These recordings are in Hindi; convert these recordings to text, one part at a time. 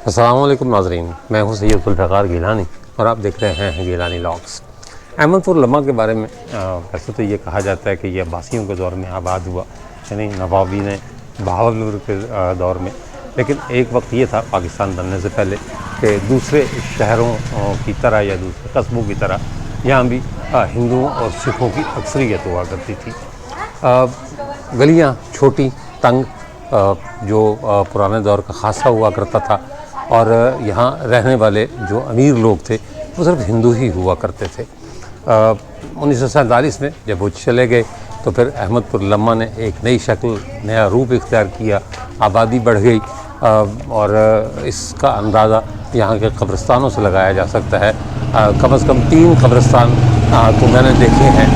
अस्सलाम वालेकुम नाज़रीन, मैं हूँ सैयद ज़ुल्फ़िकार गिलानी और आप देख रहे हैं गिलानी व्लॉग्स। अहमदपुर लम्मा के बारे में वैसे तो ये कहा जाता है कि ये अब्बासियों के दौर में आबाद हुआ, यानी नवाबी ने बहावलपुर के दौर में। लेकिन एक वक्त ये था पाकिस्तान बनने से पहले कि दूसरे शहरों की तरह या दूसरे कस्बों की तरह यहाँ भी हिंदुओं और सिखों की अक्सरियत हुआ करती थी। गलियाँ छोटी तंग जो पुराने दौर का खासा हुआ करता था, और यहाँ रहने वाले जो अमीर लोग थे वो सिर्फ हिंदू ही हुआ करते थे। 1947 में जब वो चले गए तो फिर अहमदपुर लम्मा ने एक नई शक्ल, नया रूप इख्तियार किया, आबादी बढ़ गई, और इसका अंदाज़ा यहाँ के कब्रिस्तानों से लगाया जा सकता है। कम से कम 3 कब्रिस्तान तो मैंने देखे हैं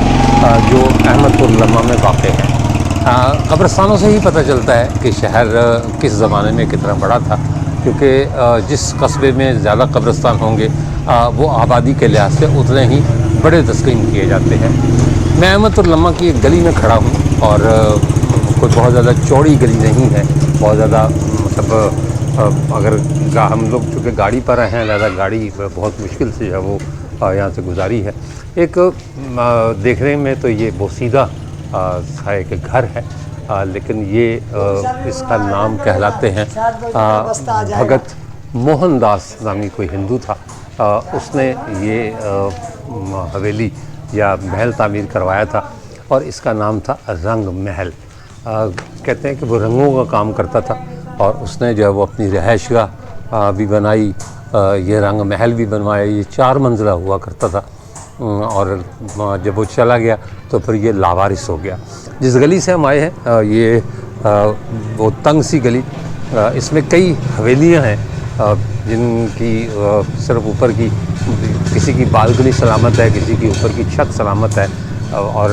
जो अहमदपुर लम्मा में वाक़ हैं। कब्रिस्तानों से ही पता चलता है कि शहर किस ज़माने में कितना बड़ा था, क्योंकि जिस कस्बे में ज़्यादा कब्रिस्तान होंगे वो आबादी के लिहाज से उतने ही बड़े तस्लीम किए जाते हैं। मैं अहमदपुर लम्मा की एक गली में खड़ा हूँ और कोई बहुत ज़्यादा चौड़ी गली नहीं है, बहुत ज़्यादा मतलब अगर हम लोग चूँकि गाड़ी पर आए हैं लिहाजा गाड़ी बहुत मुश्किल से है वो यहाँ से गुजारी है। एक देखने में तो ये बोसीदा सा एक घर है, लेकिन ये इसका नाम कहलाते हैं भगत मोहनदास नामी कोई हिंदू था। उसने ये हवेली या महल तामीर करवाया था और इसका नाम था रंग महल। कहते हैं कि वो रंगों का काम करता था और उसने जो है वो अपनी रहायशगाह भी बनाई, ये रंग महल भी बनवाया। ये 4 मंजिला हुआ करता था और जब वो चला गया तो फिर ये लावारिस हो गया। जिस गली से हम आए हैं ये वो तंग सी गली, इसमें कई हवेलियां हैं जिनकी सिर्फ ऊपर की किसी की बालकनी सलामत है, किसी की ऊपर की छत सलामत है, और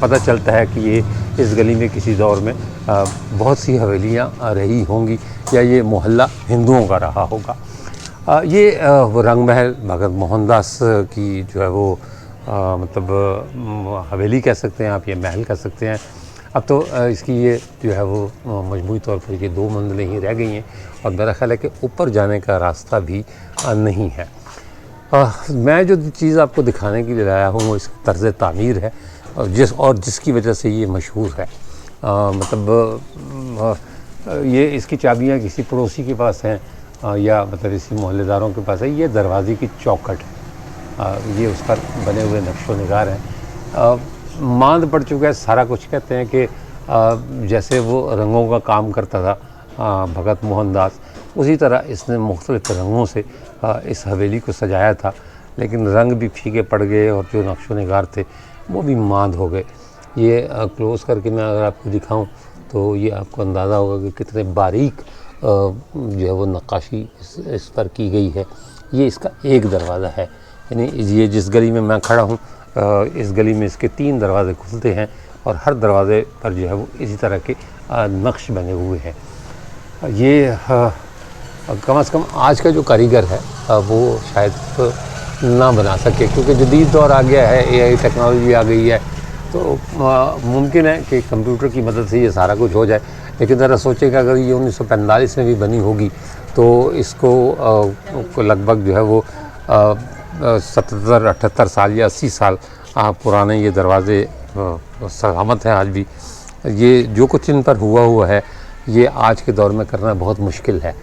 पता चलता है कि ये इस गली में किसी दौर में बहुत सी हवेलियां रही होंगी या ये मोहल्ला हिंदुओं का रहा होगा। ये वो रंग महल भगत मोहनदास की जो है वो मतलब हवेली कह सकते हैं आप, ये महल कह सकते हैं। अब तो इसकी ये जो है वो मजमूई तौर पर ये 2 मंजिलें ही रह गई हैं और मेरा ख़्याल है कि ऊपर जाने का रास्ता भी नहीं है। मैं जो चीज़ आपको दिखाने के लिए लाया हूँ वो इसकी तर्ज़ तामीर है और जिसकी वजह से ये मशहूर है। मतलब ये इसकी चाबियाँ किसी पड़ोसी के पास हैं या मतलब इसी मोहल्लेदारों के पास है। ये दरवाज़े की चौखट है, ये उस पर बने हुए नक्शो निगार हैं। मांद पड़ चुका है सारा कुछ। कहते हैं कि जैसे वो रंगों का काम करता था भगत मोहनदास, उसी तरह इसने मुख्तलिफ़ रंगों से इस हवेली को सजाया था, लेकिन रंग भी फीके पड़ गए और जो नक्शो निगार थे वो भी मांद हो गए। ये क्लोज़ करके मैं अगर आपको दिखाऊं तो ये आपको अंदाज़ा होगा कि कितने बारीक जो है वो नक्काशी इस पर की गई है। ये इसका एक दरवाज़ा है, यानी ये जिस गली में मैं खड़ा हूँ इस गली में इसके 3 दरवाज़े खुलते हैं और हर दरवाज़े पर जो है वो इसी तरह के नक्श बने हुए हैं। ये कम से कम आज का जो कारीगर है वो शायद ना बना सके, क्योंकि जदीद दौर आ गया है, AI टेक्नोलॉजी आ गई है, तो मुमकिन है कि कंप्यूटर की मदद से ये सारा कुछ हो जाए। लेकिन ज़रा सोचें कि अगर ये 1945 में भी बनी होगी तो इसको लगभग जो है वो 77-78 साल या 80 साल पुराने ये दरवाज़े सलामत हैं आज भी। ये जो कुछ इन पर हुआ है ये आज के दौर में करना बहुत मुश्किल है।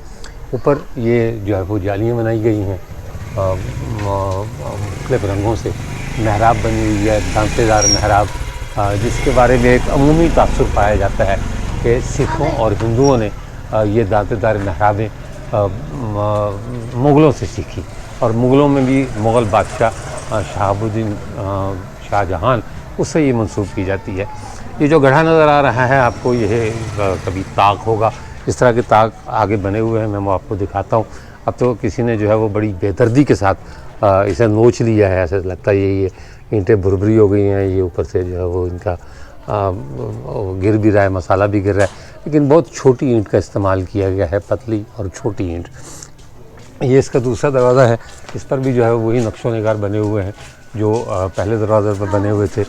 ऊपर ये जो है वो जालियाँ बनाई गई हैं मुख्तलिफ़ रंगों से, महराब बनी हुई है, दांतेदार महराब, जिसके बारे में एक अमूमी तासुर पाया जाता है कि सिखों और हिंदुओं ने ये दांतेदार महराबें मुग़लों से सीखी, और मुग़लों में भी मुग़ल बादशाह शहाबुद्दीन शाहजहां उससे ये मंसूब की जाती है। ये जो गढ़ा नज़र आ रहा है आपको, यह कभी ताक होगा। इस तरह के ताक आगे बने हुए हैं, मैं वो आपको दिखाता हूँ। अब तो किसी ने जो है वो बड़ी बेदर्दी के साथ इसे नोच लिया है, ऐसा लगता है ये ईंटें भुरभुरी हो गई हैं, ये ऊपर से जो है वो इनका गिर भी रहा है, मसाला भी गिर रहा है, लेकिन बहुत छोटी ईंट का इस्तेमाल किया गया है, पतली और छोटी ईंट। ये इसका दूसरा दरवाज़ा है, इस पर भी जो है वही नक्शो निगार बने हुए हैं जो पहले दरवाज़े पर बने हुए थे।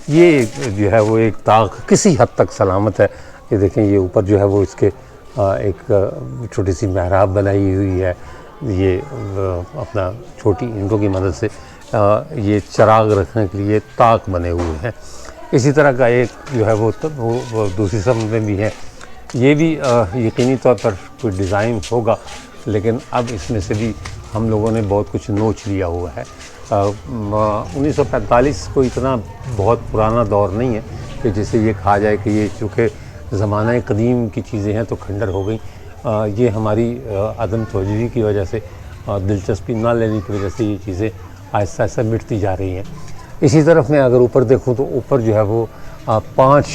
ये जो है वो एक ताक किसी हद तक सलामत है। ये देखें, ये ऊपर जो है वो इसके एक छोटी सी मेहराब बनाई हुई है, ये अपना छोटी ईंटों की मदद से ये चिराग रखने के लिए ताक बने हुए हैं। इसी तरह का एक जो है वो दूसरी सम में भी है। ये भी यकीनी तौर पर कोई डिज़ाइन होगा, लेकिन अब इसमें से भी हम लोगों ने बहुत कुछ नोच लिया हुआ है। 1945 को इतना बहुत पुराना दौर नहीं है कि जिसे ये कहा जाए कि ये चूँकि ज़माना कदीम की चीज़ें हैं तो खंडर हो गई। ये हमारी अदम तवज्जुही की वजह से, दिलचस्पी ना लेने की वजह से ये चीज़ें आहिस्ता आहिस्ता मिटती जा रही हैं। इसी तरफ मैं अगर ऊपर देखूं तो ऊपर जो है वो 5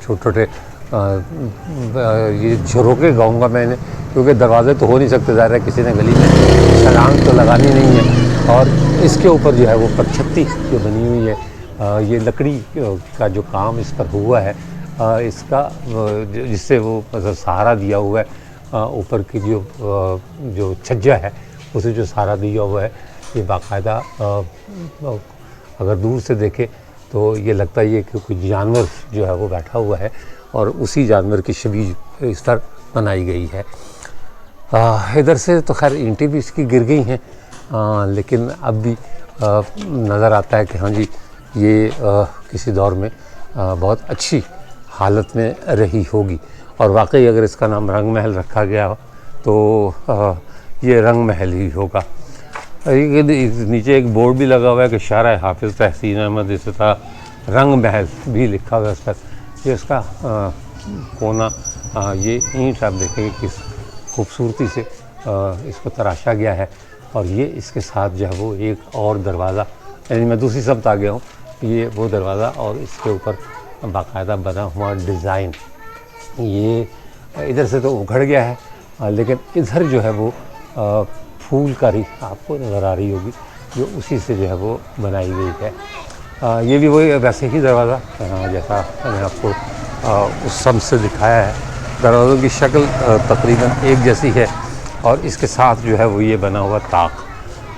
छोटे छोटे ये झरोके गाऊंगा मैंने, क्योंकि दरवाजे तो हो नहीं सकते, ज़ाहिर है किसी ने गली में छलांग तो लगानी नहीं है। और इसके ऊपर जो है वो परछत्ती जो बनी हुई है, ये लकड़ी का जो काम इस पर हुआ है, इसका जिससे वो मतलब सहारा दिया हुआ है, ऊपर की जो छज्जा है उसे जो सहारा दिया हुआ है, ये बाकायदा अगर दूर से देखे तो ये लगता ही है कि कोई जानवर जो है वो बैठा हुआ है और उसी जानवर की शबीह इस पर बनाई गई है। इधर से तो खैर ईंटें भी इसकी गिर गई हैं, लेकिन अब भी नज़र आता है कि हाँ जी ये किसी दौर में बहुत अच्छी हालत में रही होगी। और वाकई अगर इसका नाम रंग महल रखा गया तो ये रंग महल ही होगा। नीचे एक बोर्ड भी लगा हुआ है कि शारा हाफिज़ तहसीन अहमद इफ्तिताह रंग महल भी लिखा हुआ है उस पर। ये उसका कोना, ये ईंट आप देखेंगे किस खूबसूरती से इसको तराशा गया है। और ये इसके साथ जो है वो एक और दरवाज़ा, यानी मैं दूसरी सब्त आ गया हूँ, ये वो दरवाज़ा और इसके ऊपर बाकायदा बना हुआ डिज़ाइन। ये इधर से तो उखड़ गया है, लेकिन इधर जो है वो फूलकारी आपको नज़र आ रही होगी, जो उसी से जो है वो बनाई गई है। ये भी वही वैसे ही दरवाज़ा जैसा मैंने आपको उस सम से दिखाया है। दरवाज़ों की शक्ल तकरीबन एक जैसी है और इसके साथ जो है वो ये बना हुआ ताक,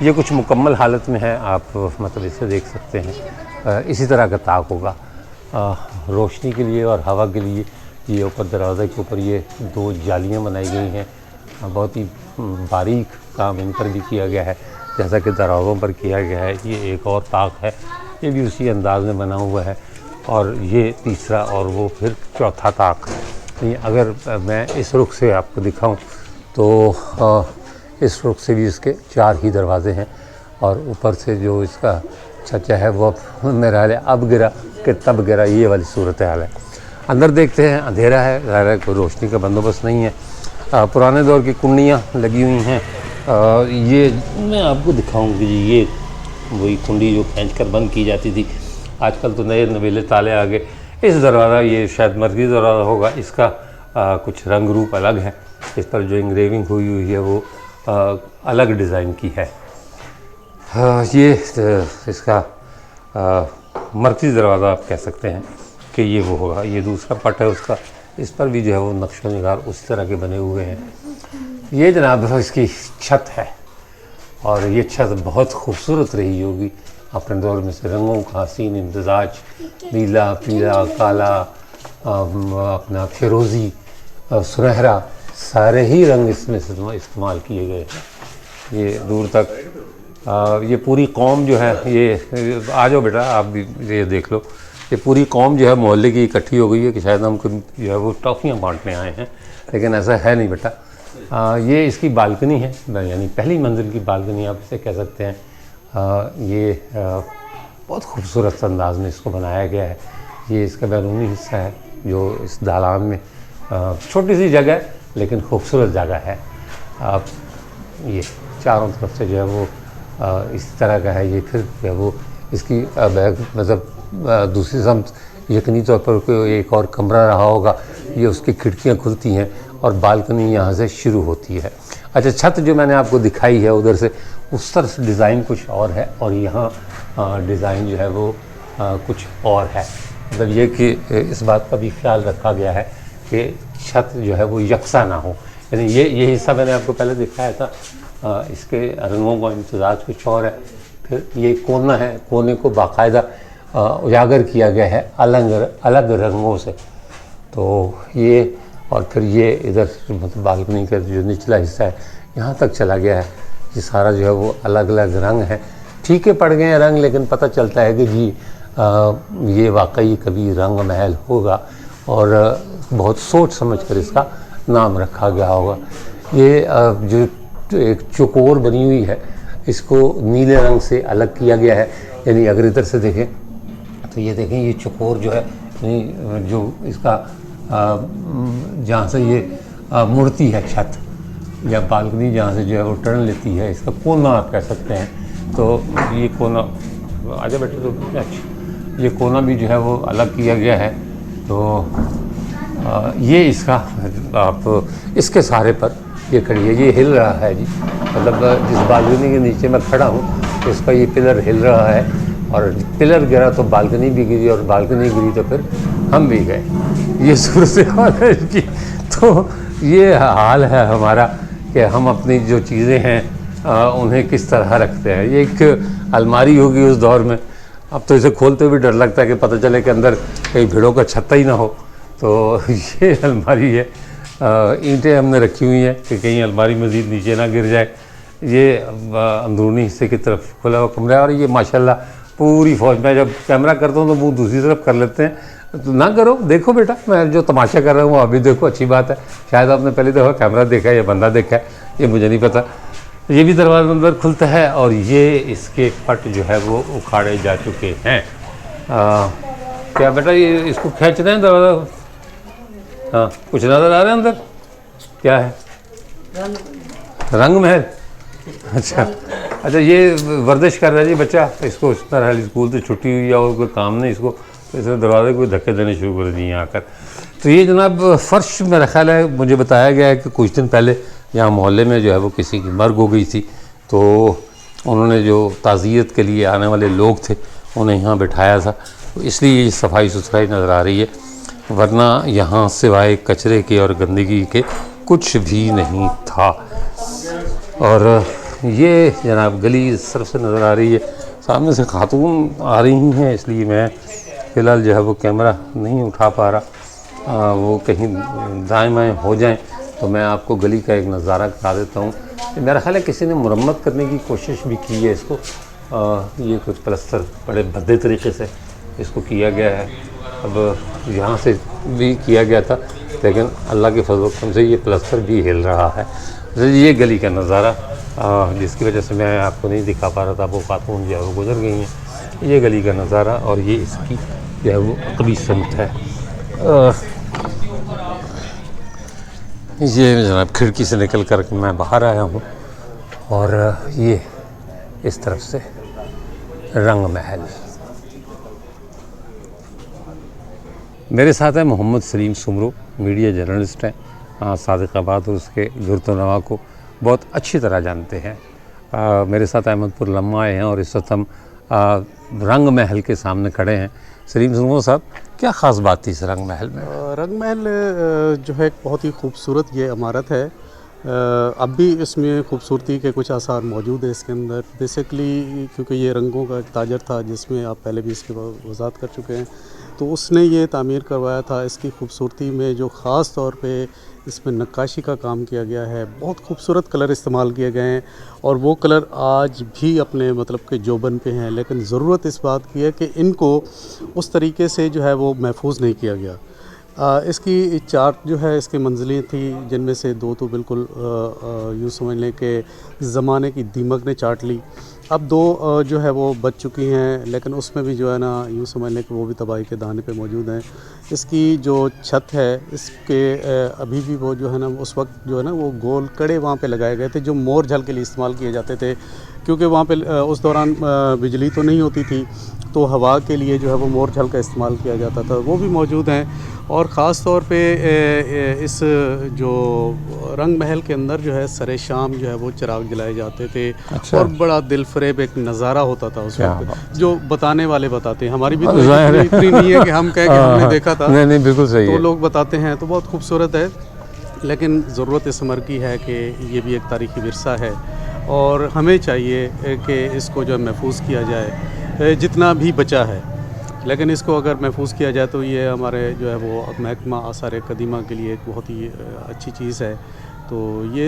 ये कुछ मुकम्मल हालत में है, आप मतलब इसे देख सकते हैं। इसी तरह का ताक होगा रोशनी के लिए और हवा के लिए। ये ऊपर दरवाज़े के ऊपर ये 2 जालियाँ बनाई गई हैं, बहुत ही बारीक काम इन पर भी किया गया है जैसा कि दरवाज़ों पर किया गया है। ये एक और ताक है, ये भी उसी अंदाज में बना हुआ है। और ये तीसरा और वो फिर चौथा ताक। अगर मैं इस रुख से आपको दिखाऊं तो इस रुख से भी इसके 4 ही दरवाज़े हैं और ऊपर से जो इसका छज्जा है वो मेरा हाल है अब गिरा कि तब गिरा, ये वाली सूरत हाल है। अंदर देखते हैं, अंधेरा है, ज़ाहिर है कोई रोशनी का बंदोबस्त नहीं है। पुराने दौर की कुंडियाँ लगी हुई हैं। ये मैं आपको दिखाऊंगी, ये वही कुंडी जो खींच कर बंद की जाती थी। आजकल तो नए नवेले ताले आ गए। इस दरवाज़ा, ये शायद मरकज़ी दरवाज़ा होगा, इसका कुछ रंग रूप अलग है। इस पर जो इंग्रेविंग हुई हुई है वो अलग डिज़ाइन की है। ये इसका मरकज़ी दरवाज़ा आप कह सकते हैं कि ये वो होगा। ये दूसरा पट है उसका, इस पर भी जो है वो नक्श व निगार उसी तरह के बने हुए हैं। ये जनाब इसकी छत है और ये छत बहुत खूबसूरत रही होगी अपने दौर में से। रंगों का हसीन इम्तजाज, नीला, पीला, काला, अपना फिरोज़ी, सुनहरा, सारे ही रंग इसमें से इस्तेमाल किए गए हैं। ये दूर तक ये पूरी कौम जो है, ये आ जाओ बेटा आप भी ये देख लो, ये पूरी कौम जो है मोहल्ले की इकट्ठी हो गई है कि शायद हम जो है वो टॉफ़ियाँ बांटने आए हैं, लेकिन ऐसा है नहीं बेटा। ये इसकी बालकनी है, यानी पहली मंजिल की बालकनी आप इसे कह सकते हैं। ये बहुत खूबसूरत अंदाज में इसको बनाया गया है। ये इसका बैरूनी हिस्सा है जो इस दालान में छोटी सी जगह है लेकिन खूबसूरत जगह है। ये चारों तरफ से जो है वो इस तरह का है। ये फिर जो है वो इसकी मतलब दूसरी समत यकीनी तौर पर कोई एक और कमरा रहा होगा। ये उसकी खिड़कियाँ खुलती हैं और बालकनी यहाँ से शुरू होती है। अच्छा, छत जो मैंने आपको दिखाई है उधर से, उस तरफ से डिज़ाइन कुछ और है और यहाँ डिज़ाइन जो है वो कुछ और है। मतलब ये कि इस बात का भी ख्याल रखा गया है कि छत जो है वो यकसा ना हो। यानी ये हिस्सा मैंने आपको पहले दिखाया था, इसके रंगों का इम्तजाज कुछ और है। फिर ये कोना है, कोने को बाकायदा उजागर किया गया है अलग अलग रंगों से। तो ये और फिर ये इधर मतलब बालकनी का जो निचला हिस्सा है यहाँ तक चला गया है। ये सारा जो है वो अलग अलग रंग है, फीके पड़ गए हैं रंग, लेकिन पता चलता है कि जी ये वाकई कभी रंग महल होगा और बहुत सोच समझ कर इसका नाम रखा गया होगा। ये जो एक चौकोर बनी हुई है इसको नीले रंग से अलग किया गया है, यानी अगर इधर से देखें तो ये देखें ये चौकोर जो है जो इसका जहाँ से ये मुड़ती है छत या बालकनी जहाँ से जो है वो टर्न लेती है, इसका कोना आप कह सकते हैं। तो ये कोना आजा बेटे तो अच्छा, ये कोना भी जो है वो अलग किया गया है। तो ये इसका आप इसके सहारे पर ये खड़ी है, ये हिल रहा है जी, मतलब जिस बालकनी के नीचे मैं खड़ा हूँ तो इसका ये पिलर हिल रहा है, और पिलर गिरा तो बालकनी भी गिरी, और बालकनी गिरी तो फिर हम भी गए। ये सूरत हाल है इसकी। तो ये हाल है हमारा कि हम अपनी जो चीज़ें हैं उन्हें किस तरह रखते हैं। ये एक अलमारी होगी उस दौर में, अब तो इसे खोलते हुए डर लगता है कि पता चले कि अंदर कहीं भेड़ों का छत्ता ही ना हो। तो ये अलमारी है, ईंटें हमने रखी हुई हैं कि कहीं अलमारी मज़ीद नीचे ना गिर जाए। ये अंदरूनी हिस्से की तरफ खुला हुआ कमरा है, और ये माशाल्लाह पूरी फौज में जब कैमरा करता हूँ तो मुँह दूसरी तरफ कर लेते हैं, तो ना करो, देखो बेटा मैं जो तमाशा कर रहा हूँ अभी देखो, अच्छी बात है। शायद आपने पहली दफ़ा कैमरा देखा है या बंदा देखा है, ये मुझे नहीं पता। ये भी दरवाज़ा अंदर खुलता है, और ये इसके पट जो है वो उखाड़े जा चुके हैं। क्या बेटा ये इसको खींच रहे हैं दरवाज़ा? हाँ, कुछ नज़र आ रहा है अंदर? क्या है? रंग महल। अच्छा ये वर्जिश कर रहा है जी बच्चा, इसको इस तरह स्कूल से छुट्टी हुई या और कोई काम नहीं इसको, तो इसने दरवाजे को धक्के देने शुरू कर दिए आकर। तो ये जनाब फ़र्श मेरा ख्याल है, मुझे बताया गया है कि कुछ दिन पहले यहाँ मोहल्ले में जो है वो किसी की मर्ग हो गई थी, तो उन्होंने जो ताज़ियत के लिए आने वाले लोग थे उन्हें यहाँ बिठाया था, तो इसलिए ये सफाई सुथराई नज़र आ रही है, वरना यहाँ सिवाय कचरे के और गंदगी के कुछ भी नहीं था। और ये जनाब गली इस तरफ से नज़र आ रही है, सामने से खातून आ रही हैं, इसलिए मैं फ़िलहाल जो है वो कैमरा नहीं उठा पा रहा। वो कहीं दाएँ बाएँ हो जाएं तो मैं आपको गली का एक नज़ारा करा देता हूँ। मेरा ख्याल है किसी ने मुरम्मत करने की कोशिश भी की है इसको, ये कुछ प्लस्तर बड़े भद्दे तरीके से इसको किया गया है। अब यहाँ से भी किया गया था, लेकिन अल्लाह के फज़ल से ये प्लस्तर भी हिल रहा है। ये गली का नज़ारा जिसकी वजह से मैं आपको नहीं दिखा पा रहा था, वो खातून जो है वो गुजर गई हैं। ये गली का नज़ारा, और ये इसकी जो है वो अकबी समत है। ये जनाब खिड़की से निकल कर मैं बाहर आया हूँ, और ये इस तरफ से रंग महल। मेरे साथ है मोहम्मद सलीम सुमरो, मीडिया जर्नलिस्ट हैं, सादिकाबाद और उसके जुर्तनवा को बहुत अच्छी तरह जानते हैं। मेरे साथ अहमदपुर लम्मा आए हैं, और इस वक्त हम रंग महल के सामने खड़े हैं। सलीम सुमरो साहब, क्या ख़ास बात थी इस रंग महल में? रंग महल जो है एक बहुत ही खूबसूरत ये इमारत है। अब भी इसमें खूबसूरती के कुछ आसार मौजूद है इसके अंदर। बेसिकली क्योंकि ये रंगों का एक ताजर था, जिसमें आप पहले भी इसकी वज़ाहत कर चुके हैं, तो उसने ये तामीर करवाया था। इसकी खूबसूरती में जो ख़ास तौर पे इसमें नक्काशी का काम किया गया है, बहुत खूबसूरत कलर इस्तेमाल किए गए हैं, और वो कलर आज भी अपने मतलब के जोबन पे हैं। लेकिन ज़रूरत इस बात की है कि इनको उस तरीके से जो है वो महफूज नहीं किया गया। इसकी 4 जो है इसकी मंजिलें थी, जिनमें से 2 तो बिल्कुल यूँ समझ लें कि ज़माने की दीमक ने चाट ली। अब 2 जो है वो बच चुकी हैं, लेकिन उसमें भी जो है ना यूँ समझ लें कि वो भी तबाही के दाने पे मौजूद हैं। इसकी जो छत है इसके अभी भी वो जो है ना उस वक्त जो है ना वो गोल कड़े वहाँ पे लगाए गए थे, जो मोर झल के लिए इस्तेमाल किए जाते थे, क्योंकि वहाँ पे उस दौरान बिजली तो नहीं होती थी, तो हवा के लिए जो है वो मोर झल का इस्तेमाल किया जाता था, वो भी मौजूद हैं। और ख़ास तौर पे इस जो रंग महल के अंदर जो है सरे शाम जो है वो चिराग जलाए जाते थे। अच्छा। और बड़ा दिलफरेब एक नज़ारा होता था उस वक्त, जो बताने वाले बताते हैं। हमारी भी तो इतनी नहीं है कि हम कहें कि हमने देखा था। नहीं बिल्कुल सही है, तो लोग बताते हैं, तो बहुत खूबसूरत है। लेकिन ज़रूरत इस उम्र की है कि ये भी एक तारीख़ी विरसा है, और हमें चाहिए कि इसको जो है महफूज किया जाए जितना भी बचा है। लेकिन इसको अगर महफूज किया जाए तो ये हमारे जो है वो महकमा आसार कदीमा के लिए एक बहुत ही अच्छी चीज़ है। तो ये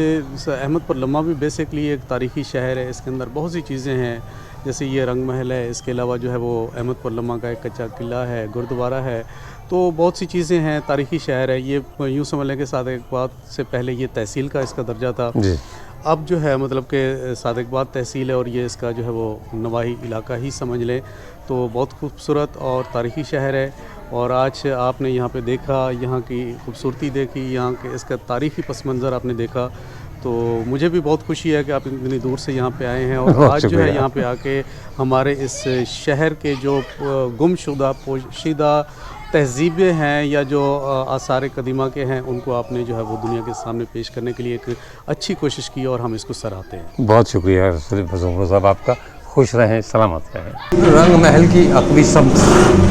अहमदपुर लम्मा भी बेसिकली एक तारीख़ी शहर है, इसके अंदर बहुत सी चीज़ें हैं, जैसे ये रंग महल है, इसके अलावा जो है वो अहमदपुर लम्मा का एक कच्चा किला है, गुरुद्वारा है, तो बहुत सी चीज़ें हैं, तारीख़ी शहर है। ये यूँ समझ लें कि सादिक़बाद से पहले ये तहसील का इसका दर्जा था जी। अब जो है मतलब कि सादिक़बाद तहसील है और ये इसका जो है वो नवाही इलाका ही समझ लें। तो बहुत खूबसूरत और तारीख़ी शहर है और आज आपने यहाँ पे देखा, यहाँ की खूबसूरती देखी, यहाँ के इसका तारीख़ी पस मंज़र आपने देखा, तो मुझे भी बहुत खुशी है कि आप इतनी दूर से यहाँ पे आए हैं और आज जो है यहाँ पे आके हमारे इस शहर के जो गुमशुदा पोशीदा तहज़ीबें हैं या जो आसार कदीमा के हैं, उनको आपने जो है वो दुनिया के सामने पेश करने के लिए एक अच्छी कोशिश की और हम इसको सराहते हैं। बहुत शुक्रिया ज़ुम्र साहब आपका। खुश रहें, सलामत रहें। रंग महल की अकबी सम्त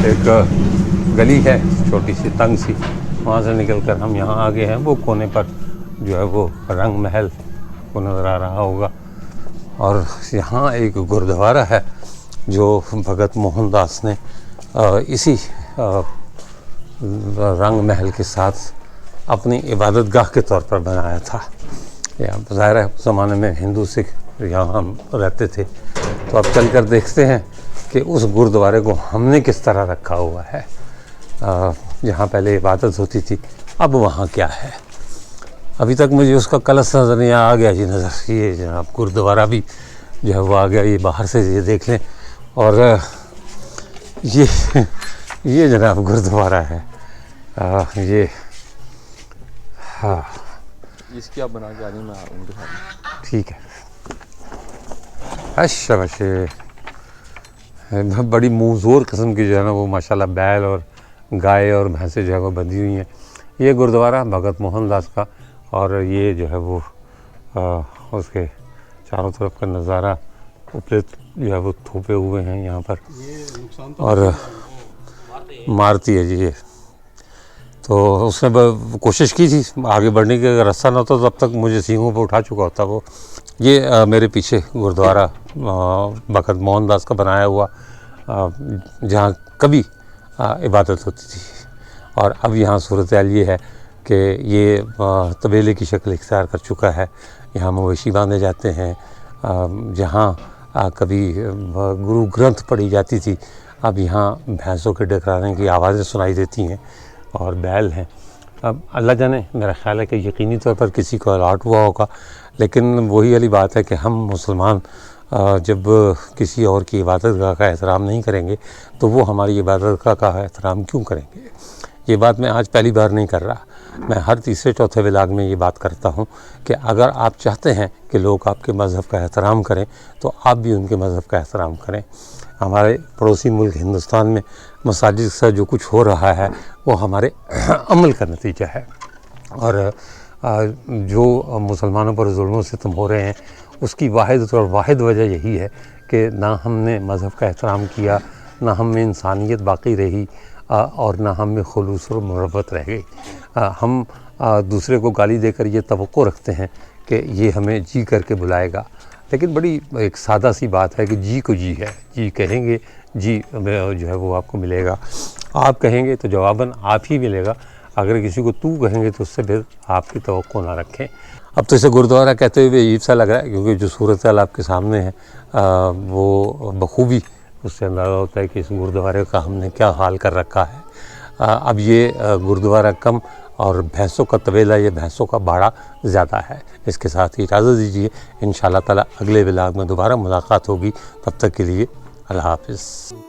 एक गली है, छोटी सी तंग सी, वहाँ से निकल कर हम यहाँ आ गए हैं। वो कोने पर जो है वो रंग महल को नज़र आ रहा होगा और यहाँ एक गुरुद्वारा है जो भगत मोहनदास ने इसी रंग महल के साथ अपनी इबादत गाह के तौर पर बनाया था। या ज़ाहिर है उस ज़माने में हिंदू सिख यहाँ हम रहते थे, तो अब चल कर देखते हैं कि उस गुरुद्वारे को हमने किस तरह रखा हुआ है। जहाँ पहले इबादत होती थी अब वहाँ क्या है। अभी तक मुझे उसका कलश नज़र नहीं आ गया जी, नज़र ये जनाब गुरुद्वारा भी जो है वो आ गया। ये बाहर से ये देख लें और ये जनाब गुरुद्वारा है। ये हाँ इसकी आप बना के आ जाए, मैं उनके साथ। ठीक है। अच्छा बड़ी मुँहज़ोर किस्म की जो है ना वो माशाल्लाह बैल और गाय और भैंसें जो है वो बंधी हुई हैं। ये गुरुद्वारा भगत मोहनदास का और ये जो है वो उसके चारों तरफ का नज़ारा उपले जो है वो थोपे हुए हैं यहाँ पर और मारती है जी ये। तो उसने कोशिश की थी आगे बढ़ने की, अगर रास्ता ना होता तो तब तक मुझे सींगों पर उठा चुका होता वो। ये मेरे पीछे गुरुद्वारा भगत मोहनदास का बनाया हुआ जहाँ कभी इबादत होती थी और अब यहाँ सूरत हाल ये है कि ये तबेले की शक्ल इख्तियार कर चुका है। यहाँ मवेशी बांधे जाते हैं। जहाँ कभी गुरु ग्रंथ पढ़ी जाती थी, अब यहाँ भैंसों के डकराने की आवाज़ें सुनाई देती हैं और बैल हैं। अब अल्लाह जाने, मेरा ख़्याल है कि यकीनी तौर पर किसी को अलॉट हुआ होगा, लेकिन वही वाली बात है कि हम मुसलमान जब किसी और की इबादत गाह का एहतराम नहीं करेंगे तो वो हमारी इबादत गाह का एहतराम क्यों करेंगे। ये बात मैं आज पहली बार नहीं कर रहा, मैं हर तीसरे चौथे व्लॉग में ये बात करता हूँ कि अगर आप चाहते हैं कि लोग आपके मज़हब का एहतराम करें तो आप भी उनके मज़हब का एहतराम करें। हमारे पड़ोसी मुल्क हिंदुस्तान में मसाजिद से जो कुछ हो रहा है वो हमारे अमल का नतीजा है और जो मुसलमानों पर जुल्म सितम हो रहे हैं उसकी वाहिद वजह यही है कि ना हमने मज़हब का एहतराम किया, ना हम में इंसानियत बाकी रही और ना हम में खुलूस और मुहब्बत रह गई। हम दूसरे को गाली देकर ये तवक्को रखते हैं कि ये हमें जी करके बुलाएगा, लेकिन बड़ी एक सादा सी बात है कि जी को जी है। जी कहेंगे जी जो है वो आपको मिलेगा, आप कहेंगे तो जवाबन आप ही मिलेगा। अगर किसी को तू कहेंगे तो उससे फिर आपकी तवक्को ना रखें। अब तो इसे गुरुद्वारा कहते हुए अजीब सा लग रहा है क्योंकि जो सूरत हाल आपके सामने है वो बखूबी उससे अंदाज़ा होता है कि इस गुरुद्वारे का हमने क्या हाल कर रखा है। अब ये गुरुद्वारा कम और भैंसों का तबेला, ये भैंसों का बाड़ा ज़्यादा है। इसके साथ ही इजाज़त दीजिए, इंशाअल्लाह ताला अगले व्लॉग में दोबारा मुलाकात होगी। तब तक के लिए अल्लाह हाफ़िज़।